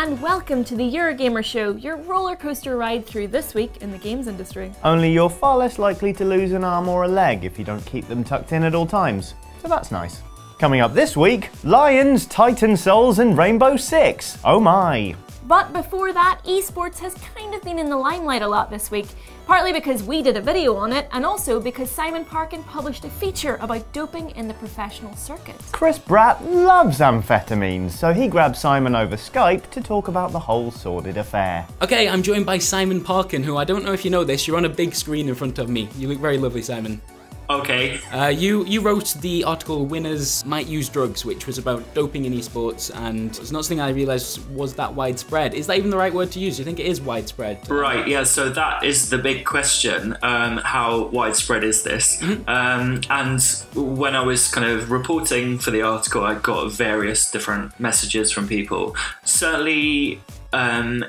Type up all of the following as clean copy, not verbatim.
and welcome to the Eurogamer Show, your roller coaster ride through this week in the games industry. Only you're far less likely to lose an arm or a leg if you don't keep them tucked in at all times, so that's nice. Coming up this week, Lions, Titan Souls and Rainbow Six. Oh my! But before that, eSports has kind of been in the limelight a lot this week, partly because we did a video on it, and also because Simon Parkin published a feature about doping in the professional circuit. Chris Bratt loves amphetamines, so he grabbed Simon over Skype to talk about the whole sordid affair. Okay, I'm joined by Simon Parkin, who I don't know if you know this, you're on a big screen in front of me. You look very lovely, Simon. Okay. You wrote the article Winners Might Use Drugs, which was about doping in esports, and it's not something I realised was that widespread. Is that even the right word to use? Do you think it is widespread? Right, yeah, so that is the big question. How widespread is this? And when I was kind of reporting for the article, I got various different messages from people. Certainly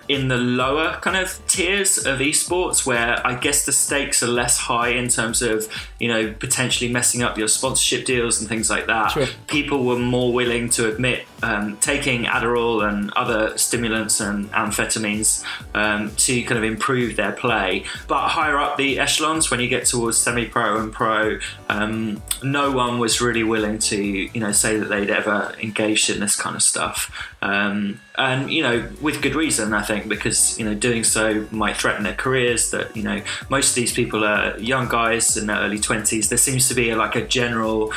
in the lower kind of tiers of esports, where I guess the stakes are less high in terms of, you know, potentially messing up your sponsorship deals and things like that. Sure. People were more willing to admit taking Adderall and other stimulants and amphetamines to kind of improve their play. But higher up the echelons, when you get towards semi-pro and pro, no one was really willing to, you know, say that they'd ever engaged in this kind of stuff. And, you know, with good reason, I think, because, you know, doing so might threaten their careers. That, you know, most of these people are young guys in their early 20s. There seems to be like a general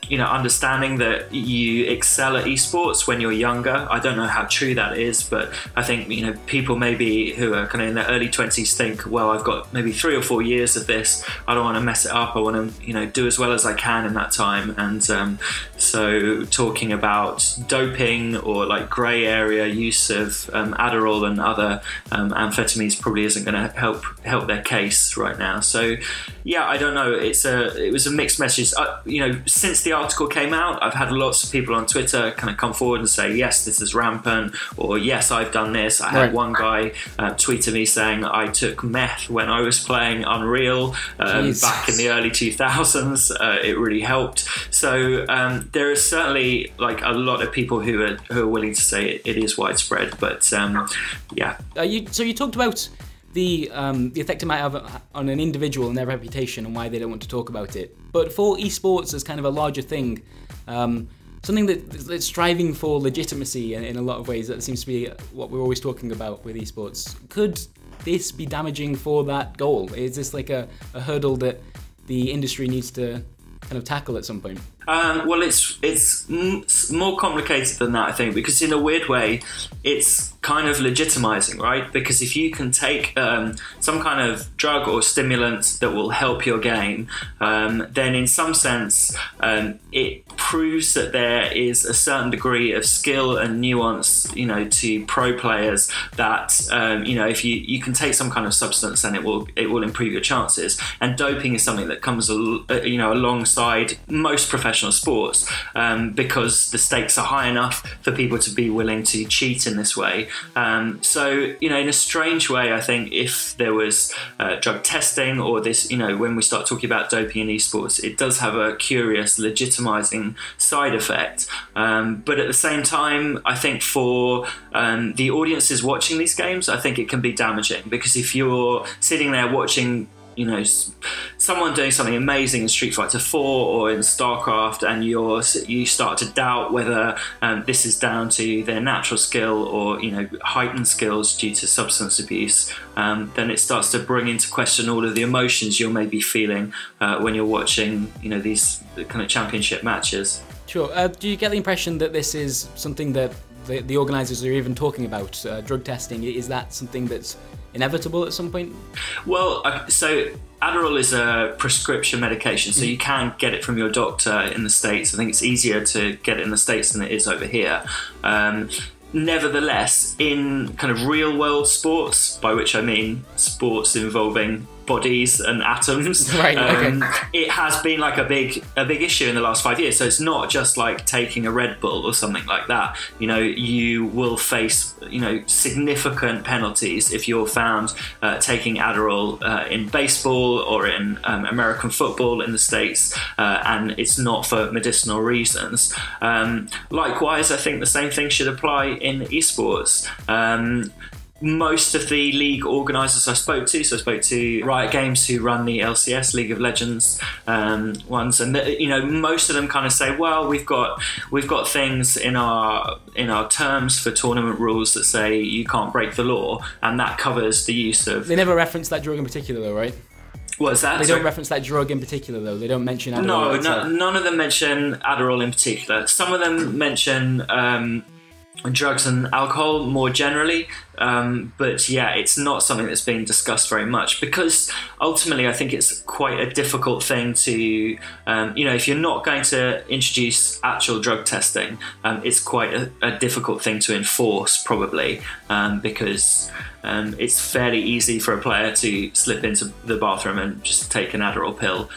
you know, understanding that you excel at esports when you're younger. I don't know how true that is, but I think, you know, people maybe who are kind of in their early 20s think, well, I've got maybe 3 or 4 years of this. I don't want to mess it up. I want to, you know, do as well as I can in that time. And so talking about doping or like grey area use of Adderall and other amphetamines probably isn't going to help their case right now. So yeah, I don't know. It was a mixed message. You know, since the article came out, I've had lots of people on Twitter kind of come forward and say, yes, this is rampant, or yes, I've done this. I had one guy tweet to me saying I took meth when I was playing Unreal back in the early 2000s. It really helped. So there is certainly like a lot of people who are willing to say it is widespread, but yeah. So you talked about the effect it might have on an individual and their reputation and why they don't want to talk about it. But for esports as kind of a larger thing, something that's striving for legitimacy in a lot of ways, that seems to be what we're always talking about with esports. Could this be damaging for that goal? Is this like a hurdle that the industry needs to kind of tackle at some point? Well, it's more complicated than that, I think, because in a weird way, it's kind of legitimizing, right? Because if you can take some kind of drug or stimulant that will help your game, then in some sense, it proves that there is a certain degree of skill and nuance, you know, to pro players that, you know, if you can take some kind of substance and it will improve your chances. And doping is something that comes, you know, alongside most professional sports because the stakes are high enough for people to be willing to cheat in this way. So, you know, in a strange way, I think if there was drug testing or this, you know, when we start talking about doping in esports, it does have a curious legitimizing side effect. But at the same time, I think for the audiences watching these games, I think it can be damaging, because if you're sitting there watching, you know, someone doing something amazing in Street Fighter 4 or in StarCraft, and you start to doubt whether this is down to their natural skill or, you know, heightened skills due to substance abuse, then it starts to bring into question all of the emotions you're maybe feeling when you're watching, you know, these kind of championship matches. Sure. Do you get the impression that this is something that the organisers are even talking about, drug testing? Is that something that's inevitable at some point? Well, so Adderall is a prescription medication, so you can get it from your doctor in the States. I think it's easier to get it in the States than it is over here. Nevertheless, in kind of real world sports, by which I mean sports involving bodies and atoms. Right, okay. It has been like a big issue in the last 5 years. So it's not just like taking a Red Bull or something like that. You know, you will face, you know, significant penalties if you're found taking Adderall in baseball or in American football in the States, and it's not for medicinal reasons. Likewise, I think the same thing should apply in esports. Most of the league organisers I spoke to Riot Games, who run the LCS, League of Legends ones, and you know, most of them kind of say, well, we've got things in our terms for tournament rules that say you can't break the law, and that covers the use of. They never reference that drug in particular, though, right? What's that? They don't reference that drug in particular, though. They don't mention Adderall. No, none of them mention Adderall in particular. Some of them mention drugs and alcohol more generally, but yeah, it's not something that's being discussed very much, because ultimately I think it's quite a difficult thing to, you know, if you're not going to introduce actual drug testing, it's quite a difficult thing to enforce, probably, because it's fairly easy for a player to slip into the bathroom and just take an Adderall pill.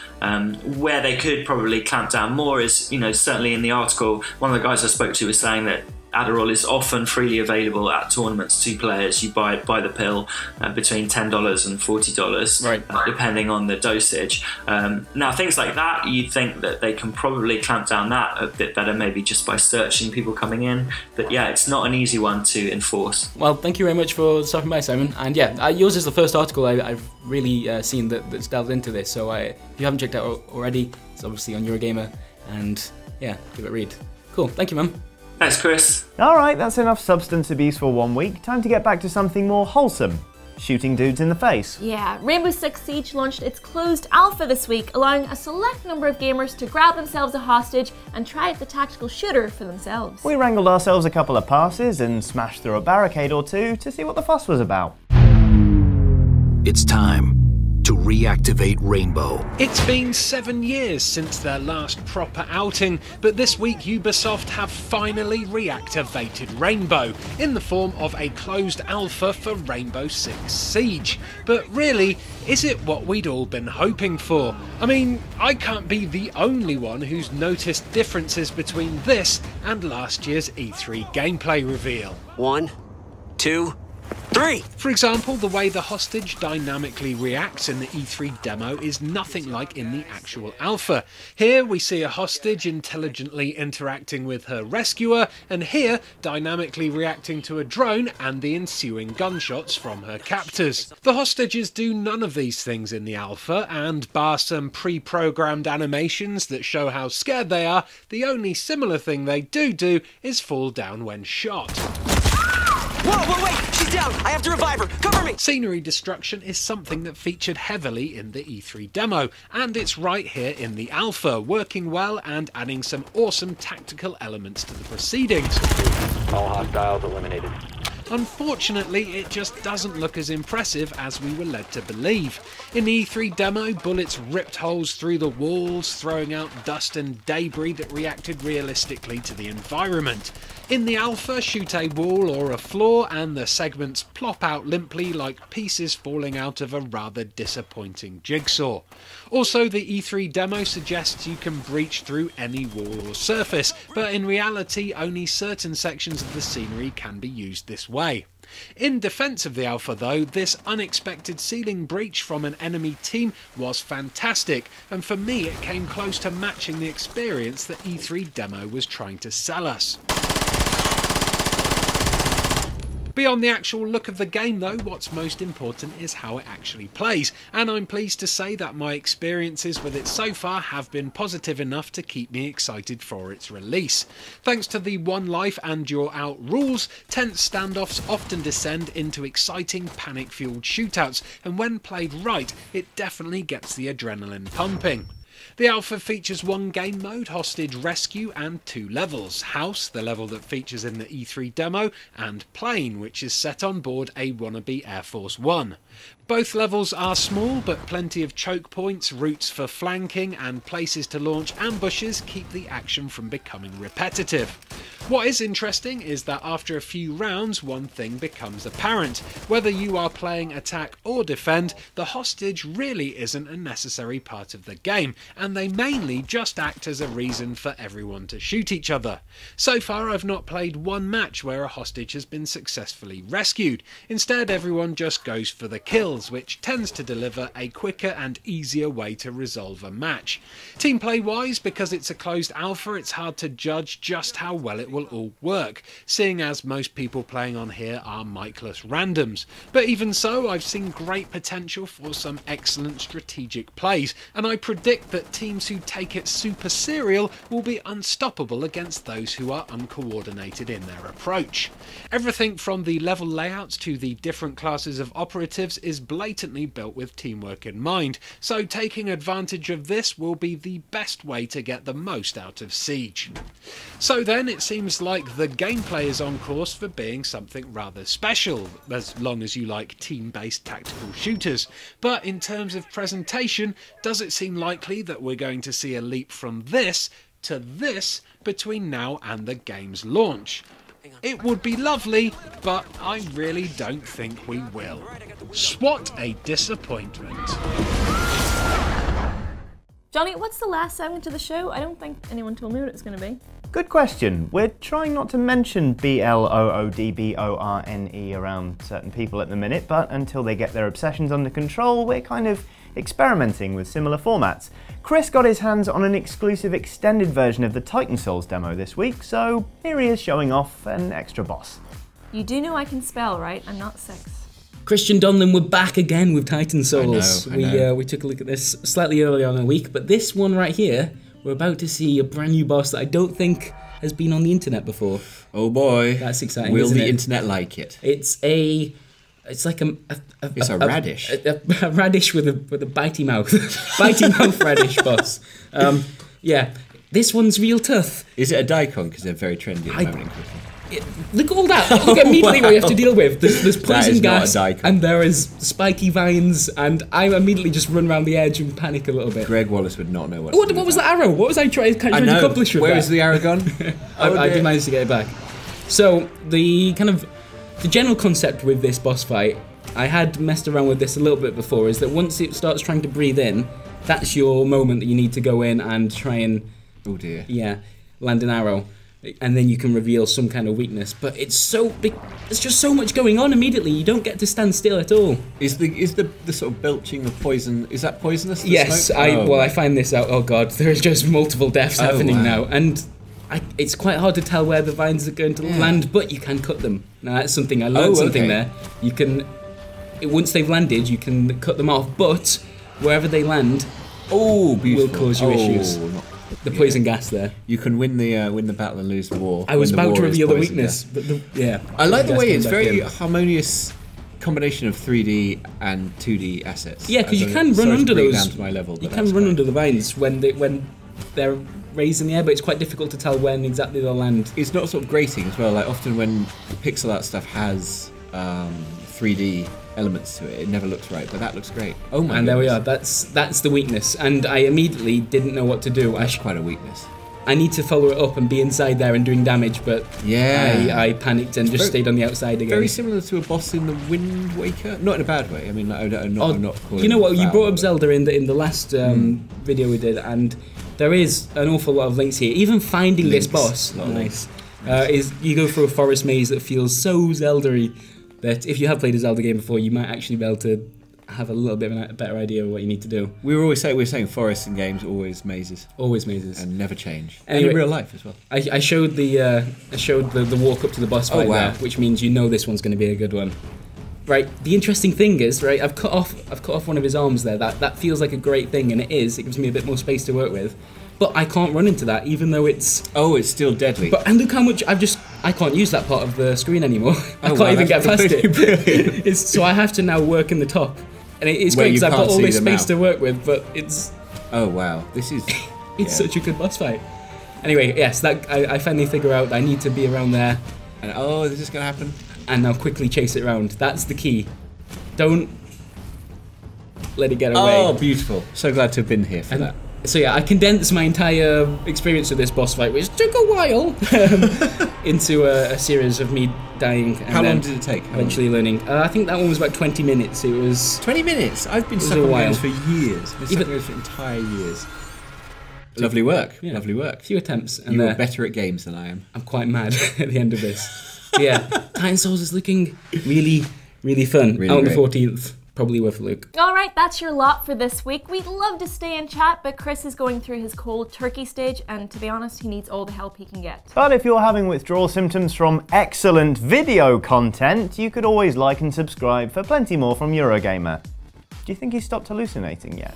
Where they could probably clamp down more is, you know, certainly in the article, one of the guys I spoke to was saying that Adderall is often freely available at tournaments to players. You buy the pill between $10 and $40, right, depending on the dosage. Now, things like that, you'd think that they can probably clamp down that a bit better, maybe just by searching people coming in. But yeah, it's not an easy one to enforce. Well, thank you very much for stopping by, Simon. And yeah, yours is the first article I've really seen that's delved into this. So if you haven't checked it out already, it's obviously on Eurogamer. And yeah, give it a read. Cool. Thank you, man. Thanks, Chris. Alright, that's enough substance abuse for 1 week. Time to get back to something more wholesome. Shooting dudes in the face. Yeah, Rainbow Six Siege launched its closed alpha this week, allowing a select number of gamers to grab themselves a hostage and try out the tactical shooter for themselves. We wrangled ourselves a couple of passes and smashed through a barricade or two to see what the fuss was about. It's time to reactivate Rainbow. It's been 7 years since their last proper outing, but this week Ubisoft have finally reactivated Rainbow in the form of a closed alpha for Rainbow Six Siege. But really, is it what we'd all been hoping for? I mean, I can't be the only one who's noticed differences between this and last year's E3 gameplay reveal. 1, 2, 3! For example, the way the hostage dynamically reacts in the E3 demo is nothing like in the actual alpha. Here we see a hostage intelligently interacting with her rescuer, and here dynamically reacting to a drone and the ensuing gunshots from her captors. The hostages do none of these things in the alpha, and bar some pre-programmed animations that show how scared they are, the only similar thing they do is fall down when shot. Whoa, wait! She's down! I have to revive her! Cover me! Scenery destruction is something that featured heavily in the E3 demo, and it's right here in the alpha, working well and adding some awesome tactical elements to the proceedings. All hostiles eliminated. Unfortunately, it just doesn't look as impressive as we were led to believe. In the E3 demo, bullets ripped holes through the walls, throwing out dust and debris that reacted realistically to the environment. In the alpha, shoot a wall or a floor and the segments plop out limply like pieces falling out of a rather disappointing jigsaw. Also, the E3 demo suggests you can breach through any wall or surface, but in reality only certain sections of the scenery can be used this way. In defence of the alpha though, this unexpected ceiling breach from an enemy team was fantastic, and for me it came close to matching the experience that E3 demo was trying to sell us. Beyond the actual look of the game though, what's most important is how it actually plays, and I'm pleased to say that my experiences with it so far have been positive enough to keep me excited for its release. Thanks to the one life and you're out rules, tense standoffs often descend into exciting panic-fueled shootouts, and when played right, it definitely gets the adrenaline pumping. The alpha features one game mode, Hostage Rescue, and 2 levels. House, the level that features in the E3 demo, and Plane, which is set on board a wannabe Air Force One. Both levels are small, but plenty of choke points, routes for flanking, and places to launch ambushes keep the action from becoming repetitive. What is interesting is that after a few rounds, one thing becomes apparent. Whether you are playing attack or defend, the hostage really isn't a necessary part of the game, and they mainly just act as a reason for everyone to shoot each other. So far, I've not played one match where a hostage has been successfully rescued. Instead, everyone just goes for the kills, which tends to deliver a quicker and easier way to resolve a match. Team play wise, because it's a closed alpha, it's hard to judge just how well it will all work, seeing as most people playing on here are mic-less randoms. But even so, I've seen great potential for some excellent strategic plays, and I predict that teams who take it super serial will be unstoppable against those who are uncoordinated in their approach. Everything from the level layouts to the different classes of operatives is blatantly built with teamwork in mind, so taking advantage of this will be the best way to get the most out of Siege. So then, it seems like the gameplay is on course for being something rather special, as long as you like team-based tactical shooters. But in terms of presentation, does it seem likely that we're going to see a leap from this to this between now and the game's launch? It would be lovely, but I really don't think we will. What a disappointment. Johnny, what's the last segment of the show? I don't think anyone told me what it's going to be. Good question. We're trying not to mention BLOODBORNE around certain people at the minute, but until they get their obsessions under control, we're kind of experimenting with similar formats. Chris got his hands on an exclusive extended version of the Titan Souls demo this week, so here he is showing off an extra boss. You do know I can spell, right? I'm not 6. Christian Donlan, we're back again with Titan Souls. I know. We took a look at this slightly earlier on in the week, but this one right here, we're about to see a brand new boss that I don't think has been on the internet before. Oh boy. That's exciting. Will isn't the it? internet like it? It's like a radish. A radish with a bitey mouth. Bitey mouth radish boss. Yeah, this one's real tough. Is it a daikon? Because they're very trendy at the moment in cooking. Look at all that. Look immediately what you have to deal with. There's poison gas, not a daikon. and there is spiky vines, and I immediately just run around the edge and panic a little bit. Greg Wallace would not know what was the arrow? What was I trying to accomplish with Where that? is the arrow gone? I did manage to get it back. So the general concept with this boss fight, I had messed around with this a little bit before, is that once it starts trying to breathe in, that's your moment that you need to go in and try and land an arrow. And then you can reveal some kind of weakness, but it's so big. There's just so much going on immediately. You don't get to stand still at all. Is the sort of belching of poison? Is that poisonous? Yes, I find this out. Oh god, there is just multiple deaths happening now, and it's quite hard to tell where the vines are going to land, but you can cut them. Now that's something I learned there. You can once they've landed, you can cut them off, but wherever they land, will cause you issues. The poison gas there. You can win the battle and lose the war. I was about to reveal the weakness, but I like the way it's very harmonious combination of 3D and 2D assets. Yeah, because you can run under those. To my level, you can run under the vines when they're raised in the air, but it's quite difficult to tell when exactly they'll land. It's not sort of grating as well. Like often when pixel art stuff has 3D elements to it, it never looks right, but that looks great. Oh my! And there we are. That's the weakness, and I immediately didn't know what to do. That's quite a weakness. I need to follow it up and be inside there and doing damage, but I panicked and just stayed on the outside again. Very similar to a boss in the Wind Waker, not in a bad way. I mean, I'm not calling. You know what? You brought up Zelda in the last video we did, and there is an awful lot of links here. Even finding this boss, is you go through a forest maze that feels so Zelda-y. That if you have played a Zelda game before, you might actually be able to have a little bit of a better idea of what you need to do. We were saying forests in games, always mazes. Always mazes. And never change. Anyway, and in real life as well. I showed the walk up to the boss fight there, which means you know this one's going to be a good one. Right, the interesting thing is, right, I've cut off one of his arms there. That feels like a great thing, and it is. It gives me a bit more space to work with. But I can't run into that, even though it's... Oh, it's still deadly. And look how much I can't use that part of the screen anymore. I can't even get past it. So I have to now work in the top. And it's great because I've got all this space to work with, but it's... Oh, wow. This is... It's such a good boss fight. Anyway, yes, I finally figure out I need to be around there. And this is going to happen. And now quickly chase it around. That's the key. Don't let it get away. Oh, beautiful. So glad to have been here for that. So yeah, I condensed my entire experience of this boss fight, which took a while, into a series of me dying. And How long did it take? Eventually learning. I think that one was about 20 minutes. It was 20 minutes? I've been stuck on games for years. I've been stuck on games for entire years. Lovely work. Yeah. Lovely work. A few attempts. And you are better at games than I am. I'm quite mad at the end of this. Yeah, Titan Souls is looking really, really fun. Really out on great. the 14th. Probably worth a look. All right, that's your lot for this week. We'd love to stay and chat, but Chris is going through his cold turkey stage, and to be honest, he needs all the help he can get. But if you're having withdrawal symptoms from excellent video content, you could always like and subscribe for plenty more from Eurogamer. Do you think he's stopped hallucinating yet?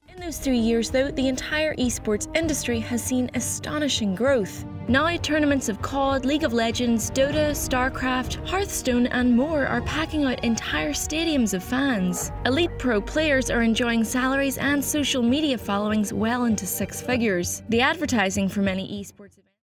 In those 3 years, though, the entire esports industry has seen astonishing growth. Now, tournaments of COD, League of Legends, Dota, StarCraft, Hearthstone, and more are packing out entire stadiums of fans. Elite pro players are enjoying salaries and social media followings well into 6 figures. The advertising for many esports